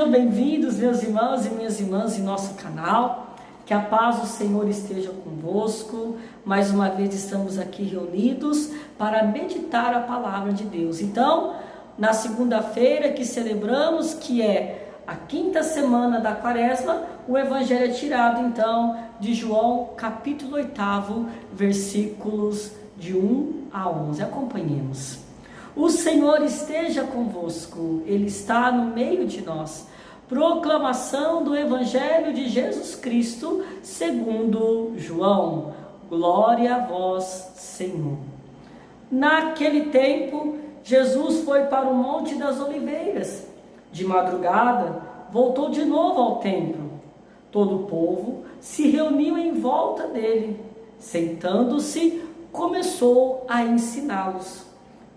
Bem-vindos, meus irmãos e minhas irmãs, em nosso canal. Que a paz do Senhor esteja convosco. Mais uma vez estamos aqui reunidos para meditar a palavra de Deus. Então, na segunda-feira que celebramos, que é a quinta semana da Quaresma, o Evangelho é tirado então de João, capítulo 8, versículos de 1 a 11. Acompanhemos. O Senhor esteja convosco, Ele está no meio de nós. Proclamação do Evangelho de Jesus Cristo, segundo João. Glória a vós, Senhor. Naquele tempo, Jesus foi para o Monte das Oliveiras. De madrugada, voltou de novo ao templo. Todo o povo se reuniu em volta dele. Sentando-se, começou a ensiná-los.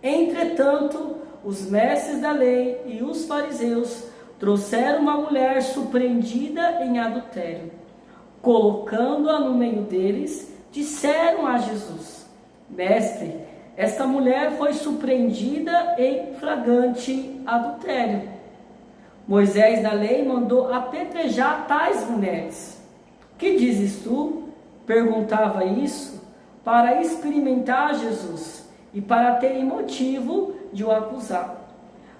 Entretanto, os mestres da lei e os fariseus trouxeram uma mulher surpreendida em adultério. Colocando-a no meio deles, disseram a Jesus: Mestre, esta mulher foi surpreendida em flagrante adultério. Moisés da lei mandou apedrejar tais mulheres. Que dizes tu? Perguntava isso para experimentar Jesus e para terem motivo de o acusar.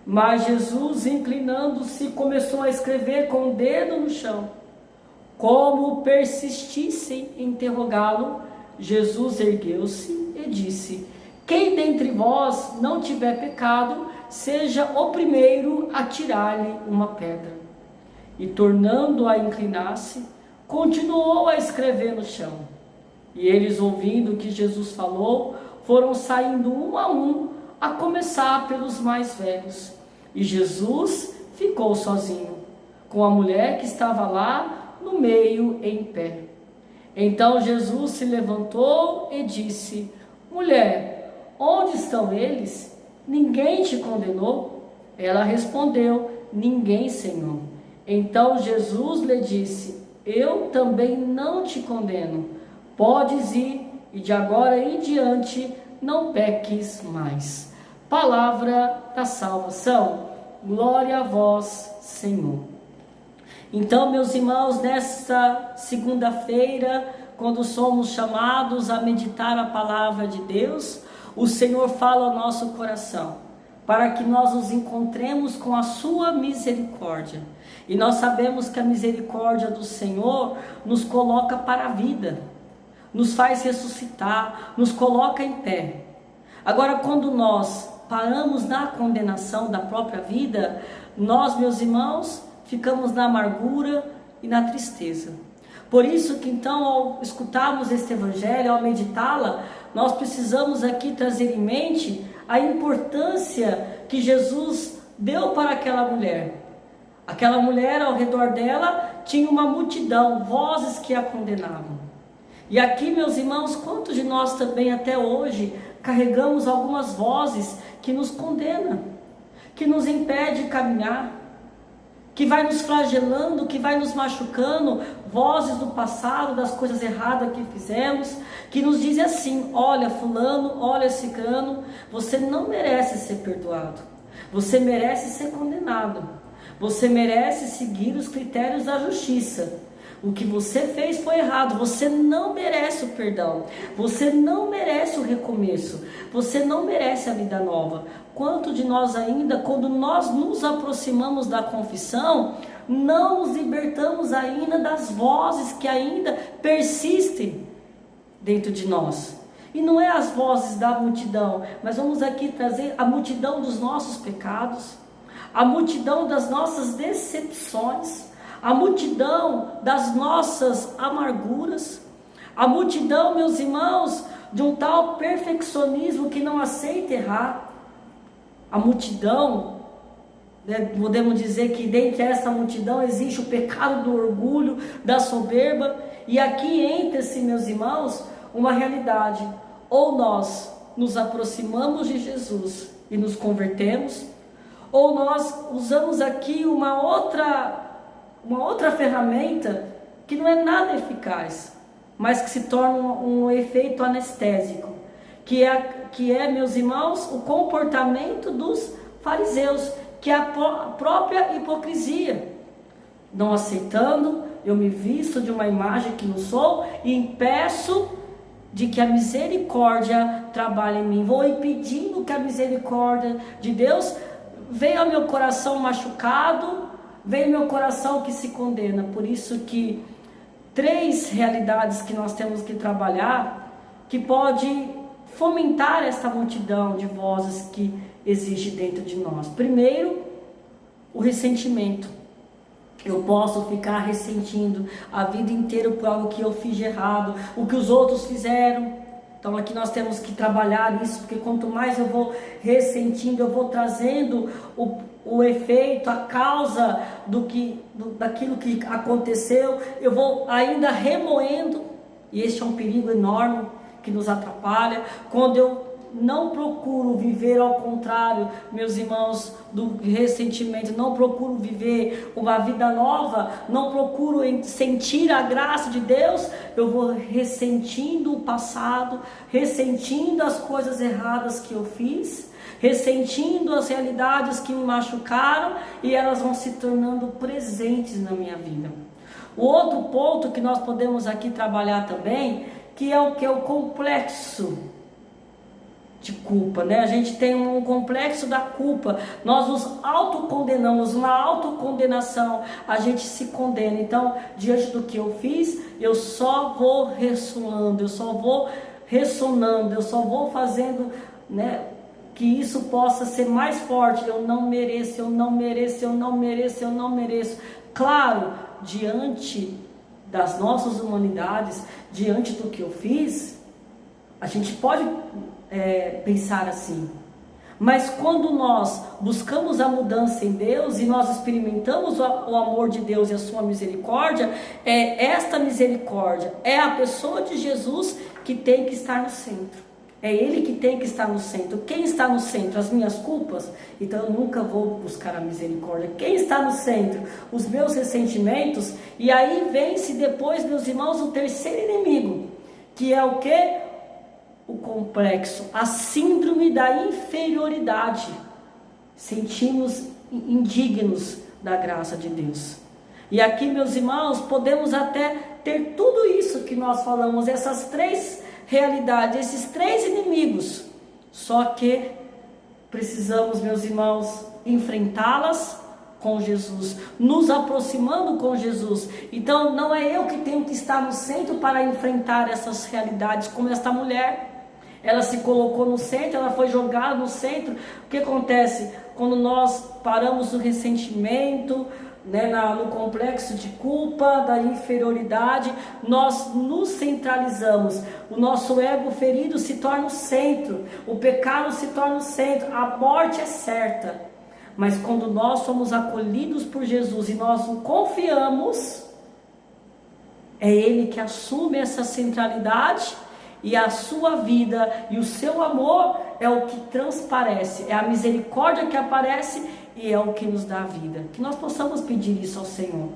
Mas Jesus, inclinando-se, começou a escrever com o dedo no chão. Como persistissem em interrogá-lo, Jesus ergueu-se e disse: Quem dentre vós não tiver pecado, seja o primeiro a tirar-lhe uma pedra. E tornando a inclinar-se, continuou a escrever no chão. E eles, ouvindo o que Jesus falou, foram saindo um, a começar pelos mais velhos. E Jesus ficou sozinho, com a mulher que estava lá no meio em pé. Então Jesus se levantou e disse: Mulher, onde estão eles? Ninguém te condenou? Ela respondeu: Ninguém, Senhor. Então Jesus lhe disse: Eu também não te condeno. Podes ir e de agora em diante não peques mais. Palavra da salvação. Glória a vós, Senhor. Então, meus irmãos, nesta segunda-feira, quando somos chamados a meditar a palavra de Deus, o Senhor fala ao nosso coração, para que nós nos encontremos com a sua misericórdia. E nós sabemos que a misericórdia do Senhor nos coloca para a vida, nos faz ressuscitar, nos coloca em pé. Agora, quando nós paramos na condenação da própria vida, nós, meus irmãos, ficamos na amargura e na tristeza. Por isso que então, ao escutarmos este Evangelho, ao meditá-la, nós precisamos aqui trazer em mente a importância que Jesus deu para aquela mulher. Aquela mulher, ao redor dela, tinha uma multidão, vozes que a condenavam. E aqui, meus irmãos, quantos de nós também até hoje carregamos algumas vozes que nos condenam, que nos impede de caminhar, que vai nos flagelando, que vai nos machucando, vozes do passado, das coisas erradas que fizemos, que nos dizem assim: olha fulano, olha cicrano, você não merece ser perdoado, você merece ser condenado, você merece seguir os critérios da justiça. O que você fez foi errado, você não merece o perdão, você não merece o recomeço, você não merece a vida nova. Quanto de nós ainda, quando nós nos aproximamos da confissão, não nos libertamos ainda das vozes que ainda persistem dentro de nós. E não é as vozes da multidão, mas vamos aqui trazer a multidão dos nossos pecados, a multidão das nossas decepções, a multidão das nossas amarguras, a multidão, meus irmãos, de um tal perfeccionismo que não aceita errar, a multidão, podemos dizer que dentre essa multidão existe o pecado do orgulho, da soberba, e aqui entra-se, meus irmãos, uma realidade: ou nós nos aproximamos de Jesus e nos convertemos, ou nós usamos aqui uma outra ferramenta que não é nada eficaz, mas que se torna um efeito anestésico, que é, meus irmãos, o comportamento dos fariseus, que é a própria hipocrisia. não aceitando, eu me visto de uma imagem que não sou e impeço de que a misericórdia trabalhe em mim. Vou impedindo que a misericórdia de Deus venha ao meu coração machucado, venha ao meu coração que se condena. Por isso que 3 realidades que nós temos que trabalhar, que pode fomentar esta multidão de vozes que existe dentro de nós. Primeiro, o ressentimento. Eu posso ficar ressentindo a vida inteira por algo que eu fiz de errado, o que os outros fizeram. Então aqui nós temos que trabalhar isso, porque quanto mais eu vou ressentindo, eu vou trazendo o efeito, a causa daquilo que aconteceu, eu vou ainda remoendo, e este é um perigo enorme que nos atrapalha. Quando eu não procuro viver ao contrário, meus irmãos, do ressentimento, não procuro viver uma vida nova, não procuro sentir a graça de Deus, eu vou ressentindo o passado, ressentindo as coisas erradas que eu fiz, ressentindo as realidades que me machucaram, e elas vão se tornando presentes na minha vida. O outro ponto que nós podemos aqui trabalhar também, que é o complexo de culpa, né? A gente tem um complexo da culpa, nós nos autocondenamos, uma autocondenação, a gente se condena. Então, diante do que eu fiz, eu só vou ressonando, eu só vou fazendo, né, que isso possa ser mais forte. Eu não mereço, eu não mereço, eu não mereço, eu não mereço. Claro, diante das nossas humanidades, diante do que eu fiz, a gente pode pensar assim. Mas quando nós buscamos a mudança em Deus e nós experimentamos o amor de Deus e a sua misericórdia, esta misericórdia, é a pessoa de Jesus que tem que estar no centro. É Ele que tem que estar no centro. Quem está no centro? As minhas culpas? Então eu nunca vou buscar a misericórdia. Quem está no centro? Os meus ressentimentos. E aí vence depois, meus irmãos, o terceiro inimigo, que é o quê? O complexo, a síndrome da inferioridade. Sentimos indignos da graça de Deus. E aqui, meus irmãos, podemos até ter tudo isso que nós falamos, essas 3 realidades, esses 3 inimigos. Só que precisamos, meus irmãos, enfrentá-las com Jesus, nos aproximando com Jesus. Então não é eu que tenho que estar no centro para enfrentar essas realidades, como esta mulher. Ela se colocou no centro, ela foi jogada no centro. O que acontece? Quando nós paramos no ressentimento, né, no complexo de culpa, da inferioridade, nós nos centralizamos. O nosso ego ferido se torna o centro, o pecado se torna o centro, a morte é certa. Mas quando nós somos acolhidos por Jesus e nós confiamos, é Ele que assume essa centralidade. E a sua vida e o seu amor é o que transparece, é a misericórdia que aparece e é o que nos dá a vida. Que nós possamos pedir isso ao Senhor,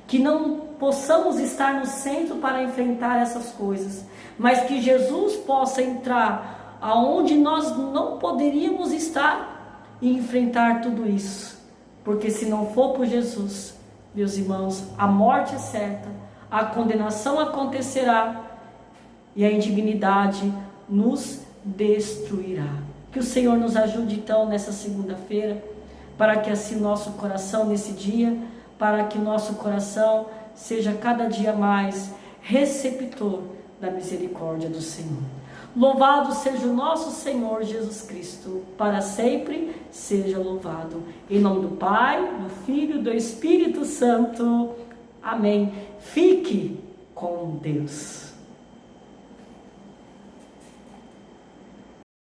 que não possamos estar no centro para enfrentar essas coisas, mas que Jesus possa entrar aonde nós não poderíamos estar e enfrentar tudo isso. Porque se não for por Jesus, meus irmãos, a morte é certa, a condenação acontecerá, e a indignidade nos destruirá. Que o Senhor nos ajude então nessa segunda-feira, para que assim nosso coração nesse dia, para que nosso coração seja cada dia mais receptor da misericórdia do Senhor. Louvado seja o nosso Senhor Jesus Cristo, para sempre seja louvado. Em nome do Pai, do Filho e do Espírito Santo. Amém. Fique com Deus.